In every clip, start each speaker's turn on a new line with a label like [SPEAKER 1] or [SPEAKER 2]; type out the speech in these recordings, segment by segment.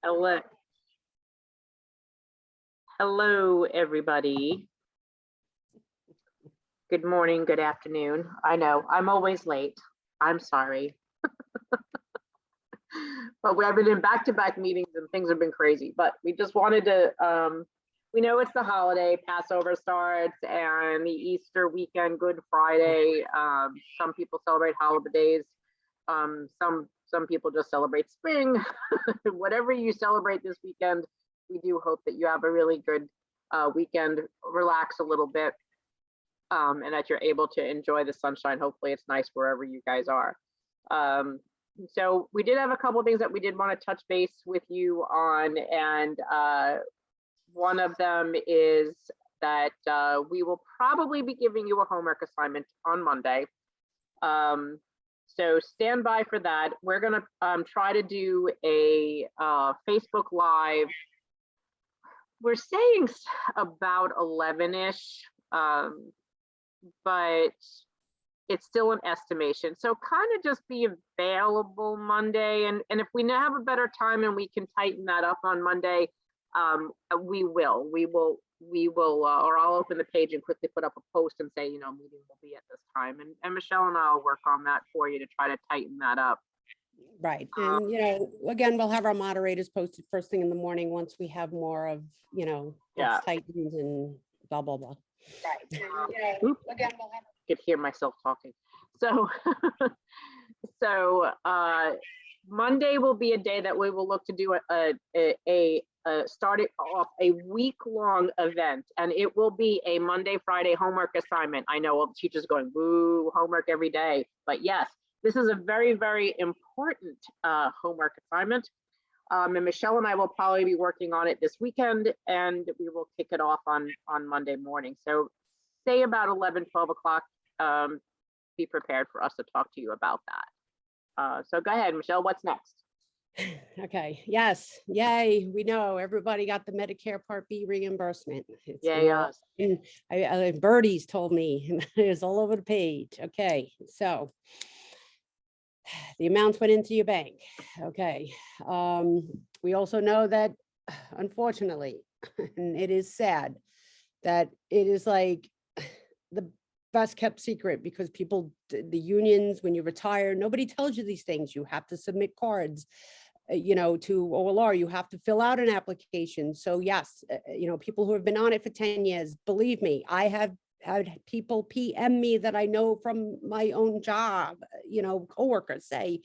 [SPEAKER 1] Hello. Hello, everybody. Good morning, good afternoon. I know, I'm always late. I'm sorry. But I've been in back-to-back meetings and things have been crazy, but we just wanted to, we know it's the holiday, Passover starts and the Easter weekend, Good Friday. Some people celebrate holidays. Some people just celebrate spring. Whatever you celebrate this weekend, we do hope that you have a really good weekend, relax a little bit, and that you're able to enjoy the sunshine. Hopefully it's nice wherever you guys are. So we did have a couple of things that we did want to touch base with you on, and one of them is that we will probably be giving you a homework assignment on Monday. So stand by for that. We're going to try to do a Facebook Live. We're saying about 11-ish, but it's still an estimation. So kind of just be available Monday. And if we now have a better time and we can tighten that up on Monday, we will, or I'll open the page and quickly put up a post and say, you know, meeting will be at this time. And Michelle and I will work on that for you to try to tighten that up.
[SPEAKER 2] Right. And, you know, again, we'll have our moderators posted first thing in the morning once we have more of, you know,
[SPEAKER 1] Yeah.
[SPEAKER 2] tightened and blah, blah, blah.
[SPEAKER 1] Right. And, you know, again, we'll have could hear myself talking. So, Monday will be a day that we will look to do starting off a week-long event, and it will be a Monday, Friday homework assignment. I know all the teachers going, woo, homework every day, but yes, this is a very, very important homework assignment. And Michelle and I will probably be working on it this weekend, and we will kick it off on Monday morning. So say about 11, 12 o'clock, be prepared for us to talk to you about that. So go ahead, Michelle, what's next?
[SPEAKER 2] Okay, yes, yay, we know everybody got the Medicare Part B reimbursement. Birdie's told me it's all over the page. Okay, so the amounts went into your bank. Okay, we also know that, unfortunately, and it is sad, that it is like the best kept secret, because people, the unions, when you retire, nobody tells you these things. You have to submit cards, you know, to OLR. You have to fill out an application. So yes, you know, people who have been on it for 10 years, believe me, I have had people PM me that I know from my own job, you know, coworkers say,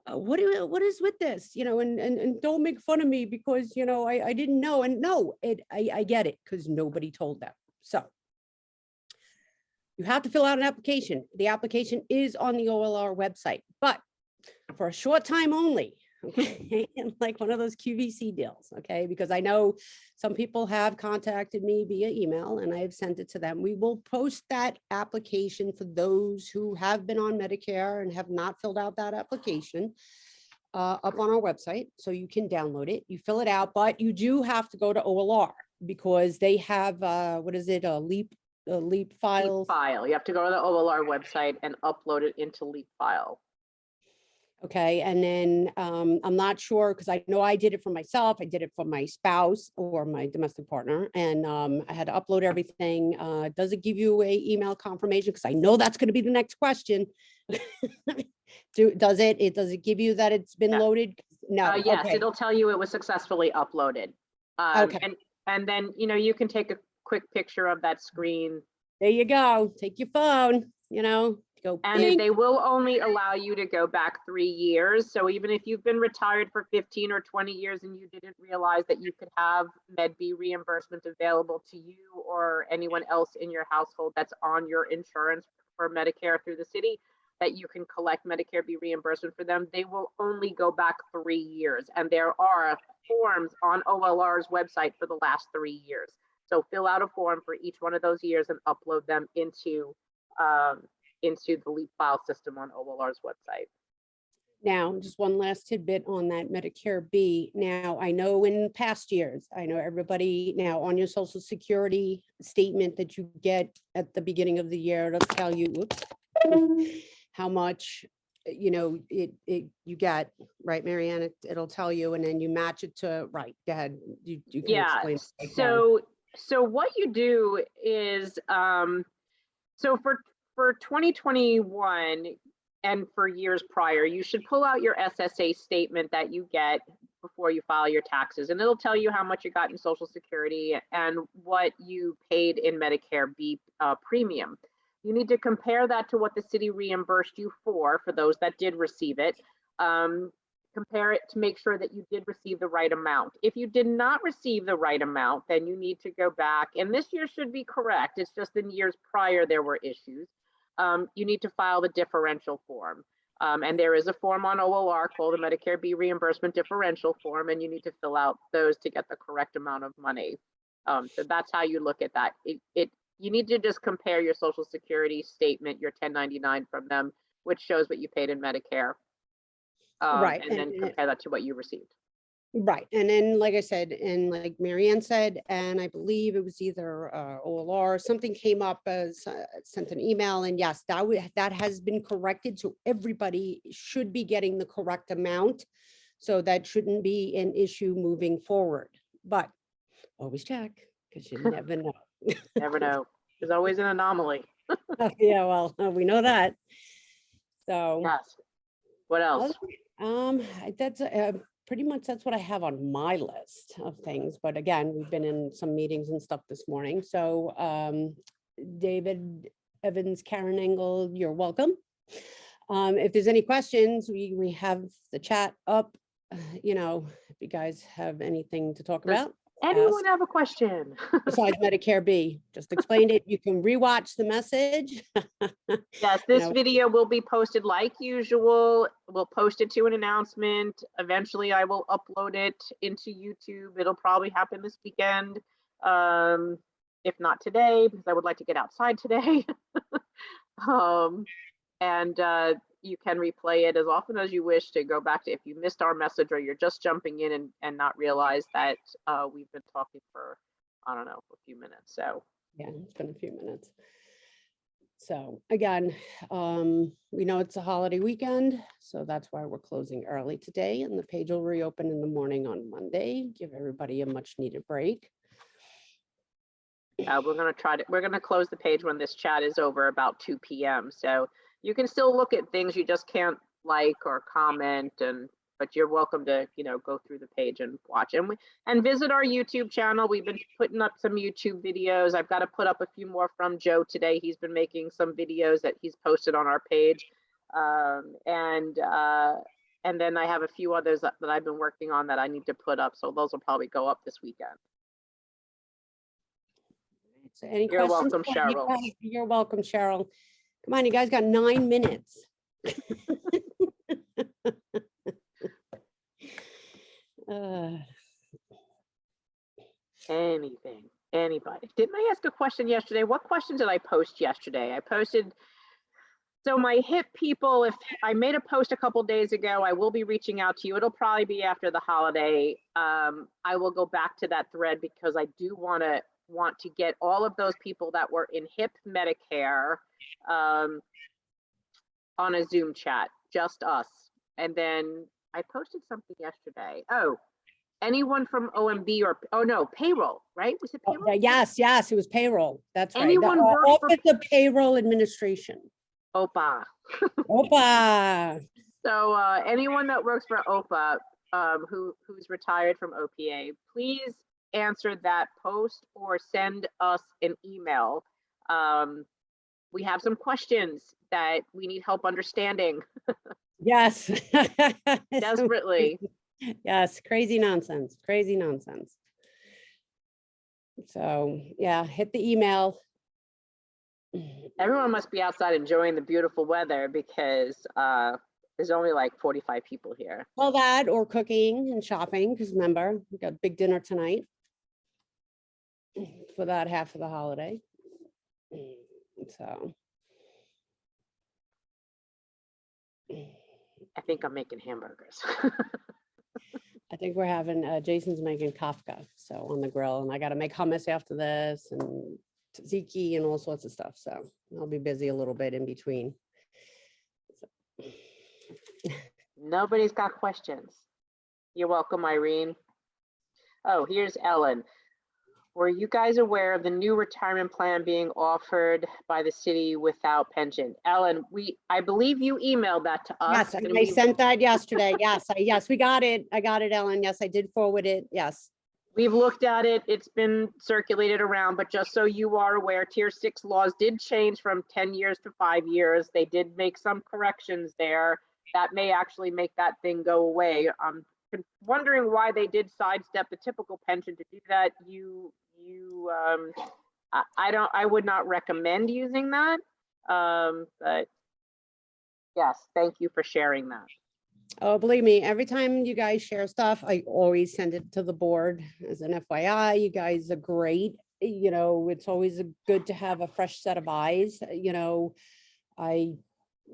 [SPEAKER 2] what is with this, you know, and don't make fun of me because, you know, I didn't know. And no, I get it, because nobody told them. So you have to fill out an application. The application is on the OLR website, but for a short time only, okay, like one of those QVC deals, okay, because I know some people have contacted me via email and I have sent it to them. We will post that application for those who have been on Medicare and have not filled out that application up on our website, so you can download it. You fill it out, but you do have to go to OLR because they have, what is it, a LEAP file.
[SPEAKER 1] LEAP file. You have to go to the OLR website and upload it into LEAP file.
[SPEAKER 2] Okay, and then I'm not sure, because I know I did it for myself. I did it for my spouse or my domestic partner, and I had to upload everything. Does it give you a email confirmation? Because I know that's going to be the next question. Does it give you that it's been loaded? No.
[SPEAKER 1] Yes,
[SPEAKER 2] okay.
[SPEAKER 1] It'll tell you it was successfully uploaded.
[SPEAKER 2] Okay.
[SPEAKER 1] And then, you know, you can take a quick picture of that screen.
[SPEAKER 2] There you go. Take your phone, you know. Go
[SPEAKER 1] and they will only allow you to go back 3 years. So even if you've been retired for 15 or 20 years and you didn't realize that you could have Med B reimbursement available to you or anyone else in your household that's on your insurance for Medicare through the city, that you can collect Medicare B reimbursement for them, they will only go back 3 years. And there are forms on OLR's website for the last 3 years. So fill out a form for each one of those years and upload them into the LEAP file system on OLR's website.
[SPEAKER 2] Now, just one last tidbit on that Medicare B. Now, I know in past years, I know everybody now on your Social Security statement that you get at the beginning of the year, it'll tell you, whoops, how much you know, you get, right, Marianne, it'll tell you, and then you match it to, right, go ahead. You can
[SPEAKER 1] Yeah,
[SPEAKER 2] explain. the breakdown.
[SPEAKER 1] so what you do is, so for 2021 and for years prior, you should pull out your SSA statement that you get before you file your taxes, and it'll tell you how much you got in Social Security and what you paid in Medicare B premium. You need to compare that to what the city reimbursed you for those that did receive it. Compare it to make sure that you did receive the right amount. If you did not receive the right amount, then you need to go back, and this year should be correct. It's just in years prior there were issues. You need to file the differential form. And there is a form on OLR called the Medicare B reimbursement differential form, and you need to fill out those to get the correct amount of money. So that's how you look at that. You need to just compare your Social Security statement, your 1099 from them, which shows what you paid in Medicare.
[SPEAKER 2] Right.
[SPEAKER 1] And then compare that to what you received.
[SPEAKER 2] Right. And then, like I said, and like Marianne said, and I believe it was either OLR, something came up as sent an email, and yes, that has been corrected. So everybody should be getting the correct amount. So that shouldn't be an issue moving forward, but always check, because you never know.
[SPEAKER 1] Never know. There's always an anomaly.
[SPEAKER 2] Yeah, well, we know that. So
[SPEAKER 1] Yes. What else?
[SPEAKER 2] that's pretty much, that's what I have on my list of things. But again, we've been in some meetings and stuff this morning. So David Evans, Karen Engel, you're welcome. If there's any questions, we have the chat up. You know, if you guys have anything to talk
[SPEAKER 1] Does
[SPEAKER 2] about.
[SPEAKER 1] anyone have a question?
[SPEAKER 2] Besides Medicare B, just explained it. You can rewatch the message.
[SPEAKER 1] Yes, this video will be posted like usual. We'll post it to an announcement. Eventually, I will upload it into YouTube. It'll probably happen this weekend, if not today, because I would like to get outside today. And you can replay it as often as you wish to go back to if you missed our message or you're just jumping in and not realize that we've been talking for, I don't know, a few minutes. So
[SPEAKER 2] yeah, it's been a few minutes. So again, we know it's a holiday weekend, so that's why we're closing early today, and the page will reopen in the morning on Monday, give everybody a much needed break.
[SPEAKER 1] we're going to close the page when this chat is over about 2 p.m. So you can still look at things, you just can't like or comment, but you're welcome to, go through the page and watch. And visit our YouTube channel. We've been putting up some YouTube videos. I've got to put up a few more from Joe today. He's been making some videos that he's posted on our page. And then I have a few others that I've been working on that I need to put up. So those will probably go up this weekend.
[SPEAKER 2] So any
[SPEAKER 1] You're
[SPEAKER 2] questions?
[SPEAKER 1] welcome, Cheryl.
[SPEAKER 2] You're welcome, Cheryl. Come on, you guys got 9 minutes.
[SPEAKER 1] Anything, anybody. Didn't I ask a question yesterday? What question did I post yesterday? I posted, so my HIP people, if I made a post a couple days ago, I will be reaching out to you. It'll probably be after the holiday. I will go back to that thread because I do want to get all of those people that were in HIP Medicare on a Zoom chat, just us. And then I posted something yesterday. Oh, anyone from OMB or payroll, right? Was it payroll?
[SPEAKER 2] Yes, it was payroll. That's
[SPEAKER 1] anyone
[SPEAKER 2] right.
[SPEAKER 1] Work
[SPEAKER 2] Office of Payroll Administration.
[SPEAKER 1] OPA.
[SPEAKER 2] OPA.
[SPEAKER 1] So anyone that works for OPA who's retired from OPA, please answer that post or send us an email. We have some questions that we need help understanding.
[SPEAKER 2] Yes.
[SPEAKER 1] Desperately.
[SPEAKER 2] Yes, crazy nonsense. So yeah, hit the email.
[SPEAKER 1] Everyone must be outside enjoying the beautiful weather because there's only like 45 people here.
[SPEAKER 2] Well, that or cooking and shopping, because remember, we got a big dinner tonight for that half of the holiday. So
[SPEAKER 1] I think I'm making hamburgers.
[SPEAKER 2] I think we're having, Jason's making Kafka, so on the grill, and I got to make hummus after this and tzatziki and all sorts of stuff. So I'll be busy a little bit in between. So,
[SPEAKER 1] Nobody's got questions. You're welcome, Irene. Oh, here's Ellen. Were you guys aware of the new retirement plan being offered by the city without pension? Ellen, I believe you emailed that to us.
[SPEAKER 2] Yes, I sent that yesterday. Yes, yes, we got it. I got it, Ellen. Yes, I did forward it. Yes.
[SPEAKER 1] We've looked at it. It's been circulated around, but just so you are aware, Tier 6 laws did change from 10 years to 5 years. They did make some corrections there. That may actually make that thing go away. I'm wondering why they did sidestep the typical pension to do that. I would not recommend using that. But yes, thank you for sharing that.
[SPEAKER 2] Oh, believe me, every time you guys share stuff, I always send it to the board as an FYI. You guys are great. You know, it's always good to have a fresh set of eyes. You know, I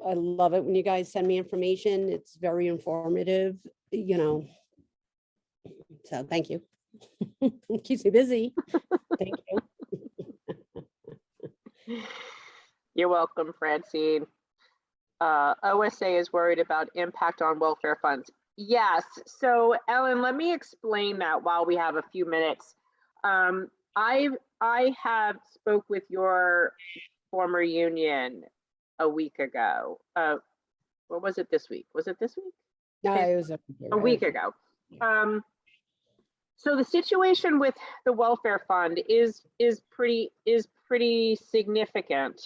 [SPEAKER 2] love it when you guys send me information. It's very informative, you know. So thank you. It keeps me busy. Thank you.
[SPEAKER 1] You're welcome, Francine. OSA is worried about impact on welfare funds. Yes, so Ellen, let me explain that while we have a few minutes. I have spoke with your former union a week ago. What was it this week? Was it this week?
[SPEAKER 2] No, it was
[SPEAKER 1] a week ago. So the situation with the welfare fund is pretty significant.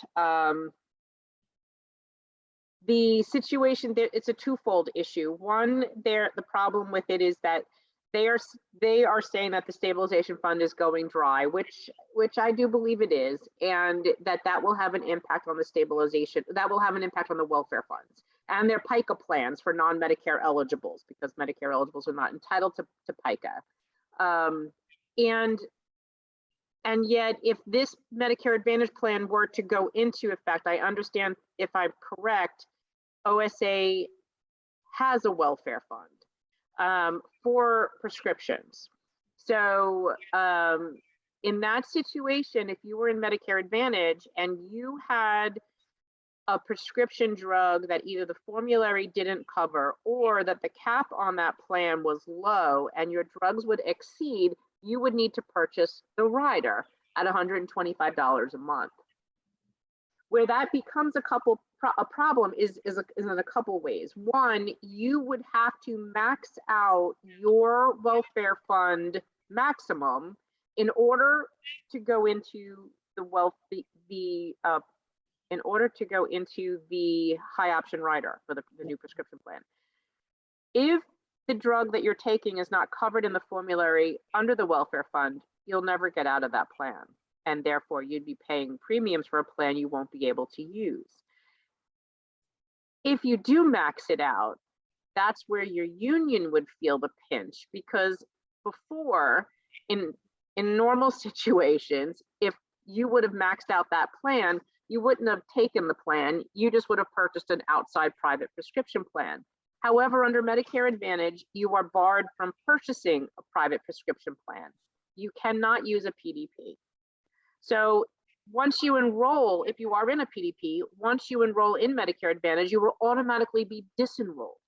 [SPEAKER 1] The situation there, it's a twofold issue. One, the problem with it is that they are saying that the stabilization fund is going dry, which I do believe it is, and that will have an impact on the stabilization. That will have an impact on the welfare funds and their PICA plans for non-Medicare eligibles, because Medicare eligibles are not entitled to PICA. And yet, if this Medicare Advantage plan were to go into effect, I understand, if I'm correct, OSA has a welfare fund for prescriptions. So in that situation, if you were in Medicare Advantage and you had a prescription drug that either the formulary didn't cover or that the cap on that plan was low and your drugs would exceed, you would need to purchase the rider at $125 a month. Where that becomes a problem is in a couple ways. One, you would have to max out your welfare fund maximum in order to go into in order to go into the high option rider for the new prescription plan. If the drug that you're taking is not covered in the formulary under the welfare fund, you'll never get out of that plan. And therefore you'd be paying premiums for a plan you won't be able to use. If you do max it out, that's where your union would feel the pinch, because before, in normal situations, if you would have maxed out that plan, you wouldn't have taken the plan, you just would have purchased an outside private prescription plan. However, under Medicare Advantage, you are barred from purchasing a private prescription plan. You cannot use a PDP. So once you enroll, if you are in a PDP, once you enroll in Medicare Advantage, you will automatically be disenrolled.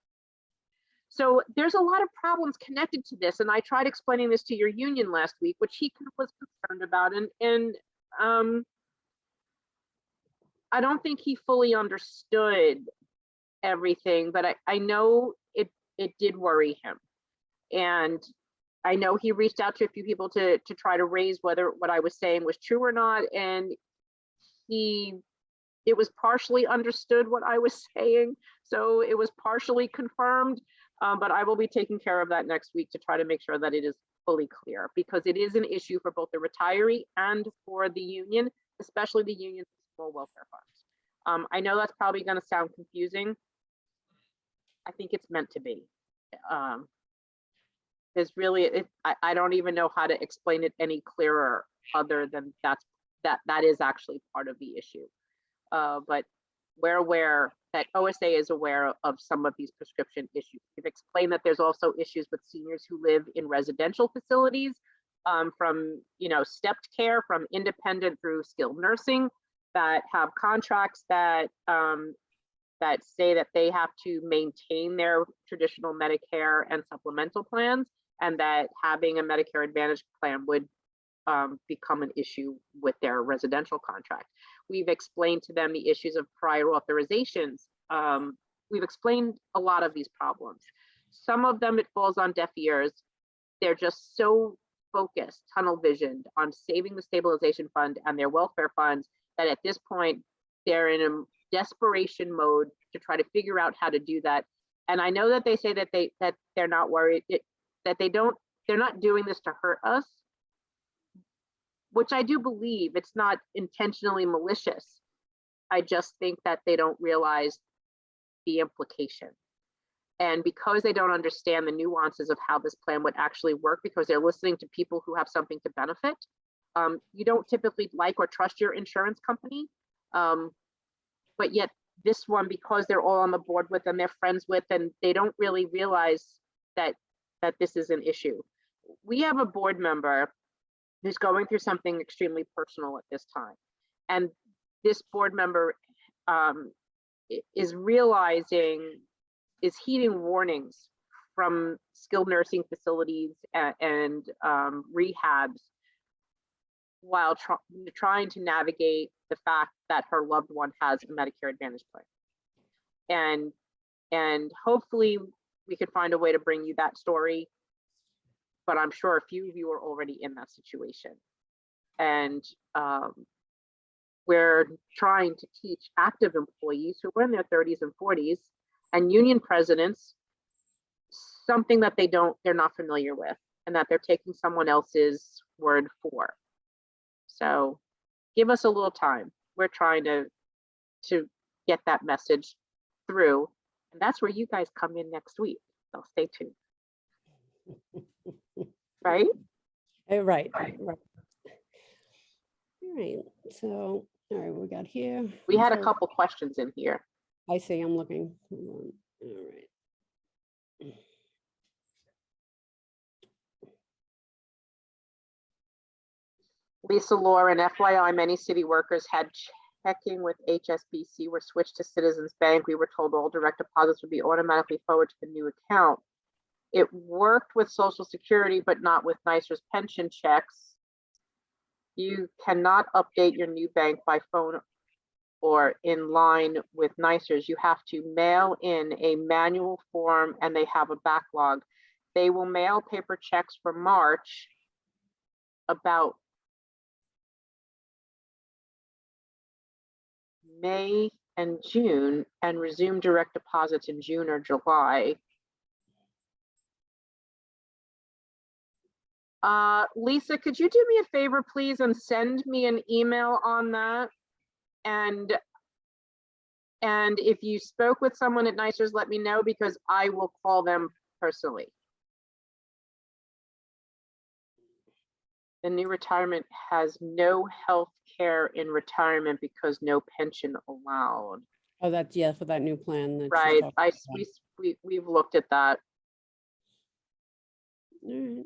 [SPEAKER 1] So there's a lot of problems connected to this. And I tried explaining this to your union last week, which he was concerned about. And I don't think he fully understood everything, but I know it did worry him. And I know he reached out to a few people to try to raise whether what I was saying was true or not. And it was partially understood what I was saying. So it was partially confirmed, but I will be taking care of that next week to try to make sure that it is fully clear, because it is an issue for both the retiree and for the union, especially the union's small welfare funds. I know that's probably going to sound confusing. I think it's meant to be. There's really, I don't even know how to explain it any clearer, other than that is actually part of the issue. But we're aware that OSA is aware of some of these prescription issues. We've explained that there's also issues with seniors who live in residential facilities, from stepped care, from independent through skilled nursing, that have contracts that that say that they have to maintain their traditional Medicare and supplemental plans, and that having a Medicare Advantage plan would become an issue with their residential contract. We've explained to them the issues of prior authorizations. We've explained a lot of these problems. Some of them, it falls on deaf ears. They're just so focused, tunnel visioned on saving the stabilization fund and their welfare funds that at this point, they're in a desperation mode to try to figure out how to do that. And I know that they say that they're not worried, that they're not doing this to hurt us, which I do believe. It's not intentionally malicious. I just think that they don't realize the implication. And because they don't understand the nuances of how this plan would actually work, because they're listening to people who have something to benefit, you don't typically like or trust your insurance company. But yet this one, because they're all on the board with and they're friends with, and they don't really realize that this is an issue. We have a board member who's going through something extremely personal at this time. And this board member is heeding warnings from skilled nursing facilities and rehabs while trying to navigate the fact that her loved one has a Medicare Advantage plan. And hopefully we could find a way to bring you that story, but I'm sure a few of you are already in that situation. And we're trying to teach active employees who are in their 30s and 40s and union presidents something that they're not familiar with, and that they're taking someone else's word for. So give us a little time. We're trying to get that message through, and that's where you guys come in next week. So stay tuned. Right?
[SPEAKER 2] Right. All right. So, all right, we got here.
[SPEAKER 1] We had a couple questions in here.
[SPEAKER 2] I see, I'm looking. Hold on. All right.
[SPEAKER 1] Lisa Lauren, FYI, many city workers had checking with HSBC were switched to Citizens Bank. We were told all direct deposits would be automatically forwarded to the new account. It worked with Social Security, but not with NYSER's pension checks. You cannot update your new bank by phone or in line with NYSER's. You have to mail in a manual form, and they have a backlog. They will mail paper checks for March about May and June, and resume direct deposits in June or July. Lisa, could you do me a favor, please, and send me an email on that? And if you spoke with someone at NYSER's, let me know, because I will call them personally. The new retirement has no health care in retirement because no pension allowed.
[SPEAKER 2] Oh, that's, yeah, for that new plan. That
[SPEAKER 1] Right. We've looked at that.
[SPEAKER 2] All right.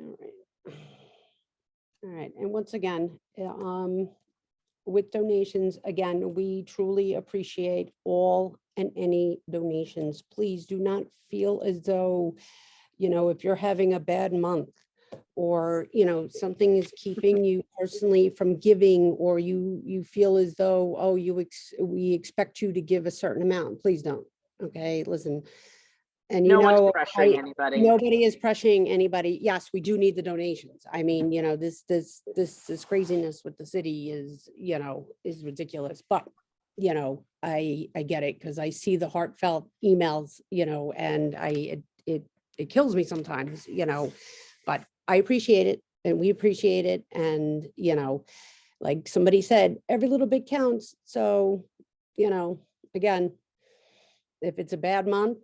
[SPEAKER 2] All right. All right. And once again, with donations, again, we truly appreciate all and any donations. Please do not feel as though, you know, if you're having a bad month, or, you know, something is keeping you personally from giving, or you feel as though, oh, we expect you to give a certain amount. Please don't. Okay, listen. And
[SPEAKER 1] no one's pressuring anybody.
[SPEAKER 2] Nobody is pressuring anybody. Yes, we do need the donations. I mean, you know, this craziness with the city is, you know, is ridiculous. But, you know, I get it, because I see the heartfelt emails, you know, and it kills me sometimes, you know, but I appreciate it, and we appreciate it. And, you know, like somebody said, every little bit counts. So, you know, again, if it's a bad month,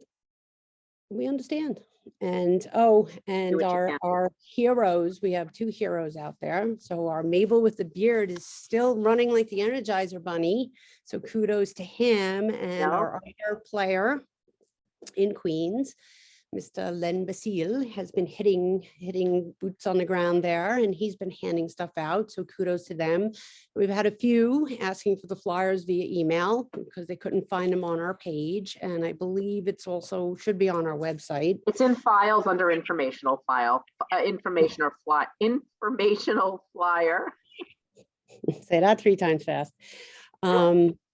[SPEAKER 2] we understand. And our heroes, we have two heroes out there. So our Mabel with the beard is still running like the Energizer Bunny. So kudos to him. And our other player in Queens, Mr. Len Basile has been hitting boots on the ground there, and he's been handing stuff out. So kudos to them. We've had a few asking for the flyers via email because they couldn't find them on our page. And I believe it's also should be on our website.
[SPEAKER 1] It's in files under informational file, informational flyer.
[SPEAKER 2] Say that 3 times fast.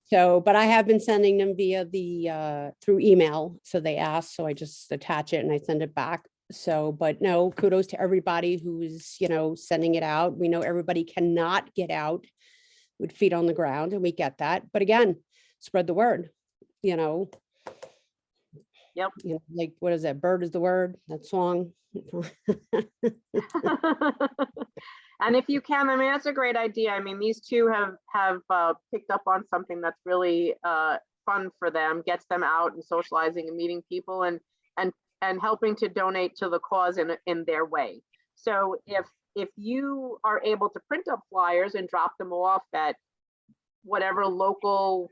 [SPEAKER 2] So, but I have been sending them via the, through email. So they asked, so I just attach it and I send it back. So, but no, kudos to everybody who's, sending it out. We know everybody cannot get out with feet on the ground, and we get that. But again, spread the word,
[SPEAKER 1] Yep.
[SPEAKER 2] Like, what is that? Bird is the word, that song.
[SPEAKER 1] And if you can, I mean, that's a great idea. I mean, these two have picked up on something that's really fun for them, gets them out and socializing and meeting people and helping to donate to the cause in their way. So if you are able to print up flyers and drop them off at whatever local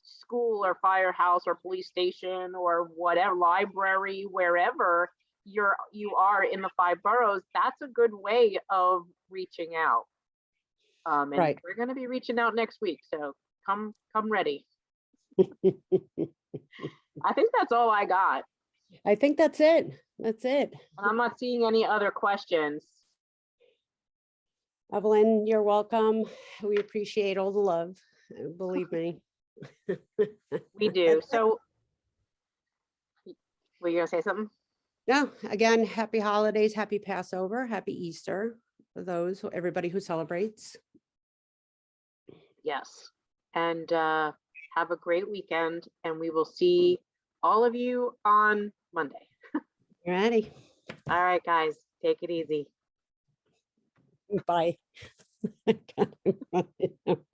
[SPEAKER 1] school or firehouse or police station or whatever, library, wherever you are in the 5 boroughs, that's a good way of reaching out. And
[SPEAKER 2] Right.
[SPEAKER 1] we're going to be reaching out next week, so come ready. I think that's all I got.
[SPEAKER 2] I think that's it. That's it.
[SPEAKER 1] And I'm not seeing any other questions.
[SPEAKER 2] Evelyn, you're welcome. We appreciate all the love. Believe me.
[SPEAKER 1] We do. So were you gonna say something?
[SPEAKER 2] No, again, happy holidays, happy Passover, happy Easter for everybody who celebrates.
[SPEAKER 1] Yes. And have a great weekend, and we will see all of you on Monday.
[SPEAKER 2] You ready?
[SPEAKER 1] All right, guys, take it easy.
[SPEAKER 2] Bye.